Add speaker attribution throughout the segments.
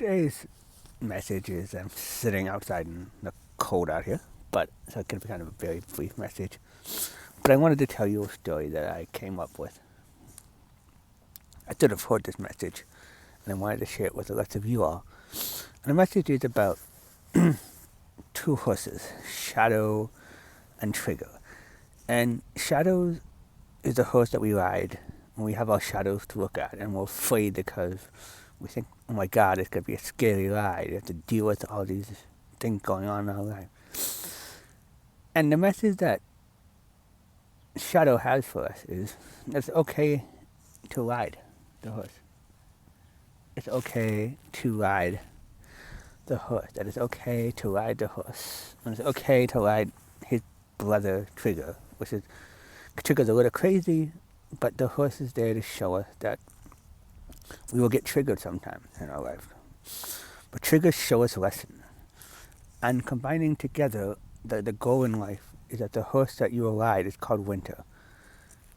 Speaker 1: Today's message is I'm sitting outside in the cold out here, but so it's going to be kind of a very brief message. But I wanted to tell you a story that I came up with. I should have heard this message, and I wanted to share it with the rest of you all. And the message is about two horses, Shadow and Trigger. And Shadow is the horse that we ride when we have our shadows to look at, and we're afraid because we think, oh my God, it's going to be a scary ride. You have to deal with all these things going on in our life. And the message that Shadow has for us is that it's okay to ride the horse. It's okay to ride the horse. That it's okay to ride the horse. And it's okay to ride his brother Trigger, which is Trigger's a little crazy, but the horse is there to show us that we will get triggered sometimes in our life. But triggers show us a lesson. And combining together, the goal in life is that the horse that you will ride is called Winter.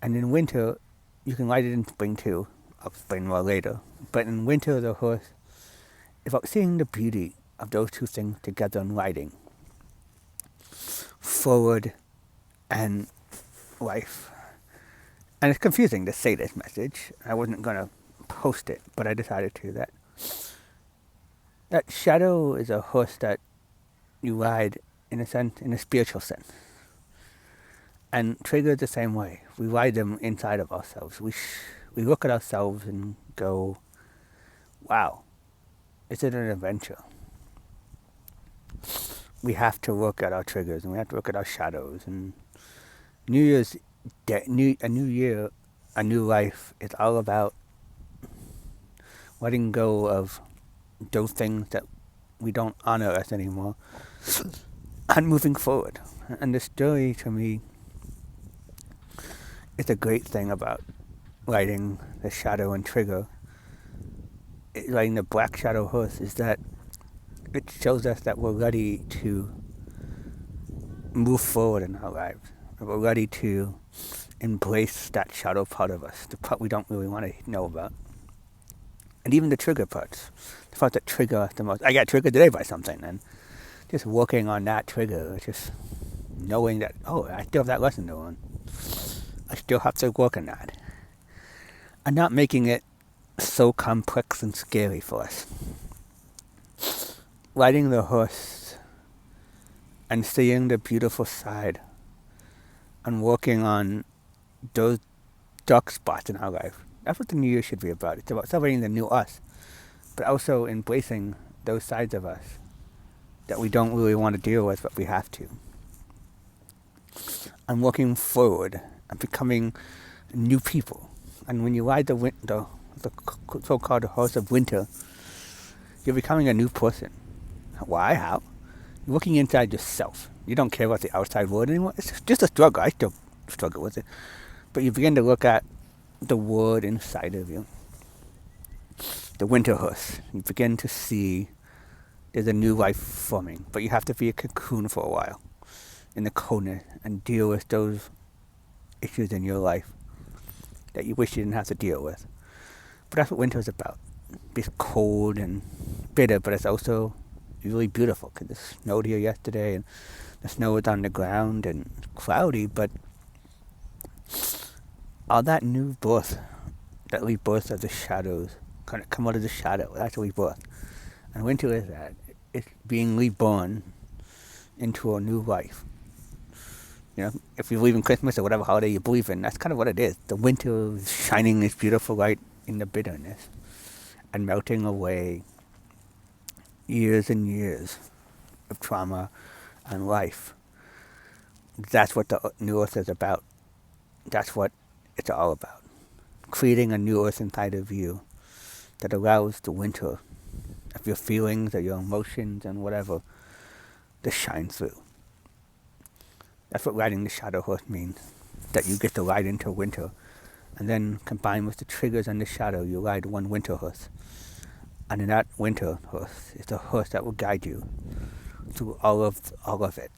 Speaker 1: And in winter, you can ride it in spring too. I'll explain more later. But in winter, the horse is about seeing the beauty of those two things together and riding forward and life. And it's confusing to say this message. I wasn't going to post it, but I decided to. That Shadow is a horse that you ride in a sense, in a spiritual sense. And Trigger is the same way. We ride them inside of ourselves. We look at ourselves and go, wow, is it an adventure? We have to look at our triggers and we have to look at our shadows. And New Year's Day, a new year, a new life, it's all about letting go of those things that we don't honor us anymore and moving forward. And the story to me is a great thing about riding the Shadow and Trigger. Riding the Black Shadow horse is that it shows us that we're ready to move forward in our lives. We're ready to embrace that shadow part of us, the part we don't really want to know about. And even the trigger parts, the part that trigger us the most. I got triggered today by something, and just working on that trigger, just knowing that, oh, I still have that lesson to learn. I still have to work on that. And not making it so complex and scary for us. Riding the horse and seeing the beautiful side and working on those dark spots in our life. That's what the new year should be about. It's about celebrating the new us, but also embracing those sides of us that we don't really want to deal with, but we have to. And working forward and becoming new people. And when you ride the so-called horse of winter, you're becoming a new person. Why? How? You're looking inside yourself. You don't care about the outside world anymore. It's just a struggle. I still struggle with it. But you begin to look at the world inside of you. The winter horse. You begin to see there's a new life forming. But you have to be a cocoon for a while in the coldness and deal with those issues in your life that you wish you didn't have to deal with. But that's what winter is about. It's cold and bitter, but it's also really beautiful because it snowed here yesterday and the snow was on the ground and cloudy, but all that new birth, that rebirth of the shadows, kind of come out of the shadow, that's a rebirth. And winter is that. It's being reborn into a new life. You know, if you believe in Christmas or whatever holiday you believe in, that's kind of what it is. The winter is shining this beautiful light in the bitterness and melting away years and years of trauma and life. That's what the new earth is about. That's what it's all about. Creating a new earth inside of you that allows the winter of your feelings or your emotions and whatever to shine through. That's what riding the shadow horse means. That you get to ride into winter. And then combined with the triggers and the shadow, you ride one winter horse. And in that winter horse is the horse that will guide you through all of it.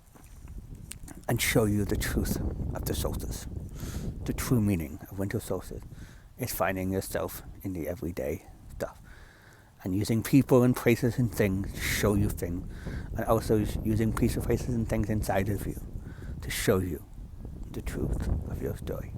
Speaker 1: And show you the truth of the solstice. The true meaning of winter solstice is finding yourself in the everyday stuff. and using people and places and things to show you things, and also using people, places, and things inside of you to show you the truth of your story.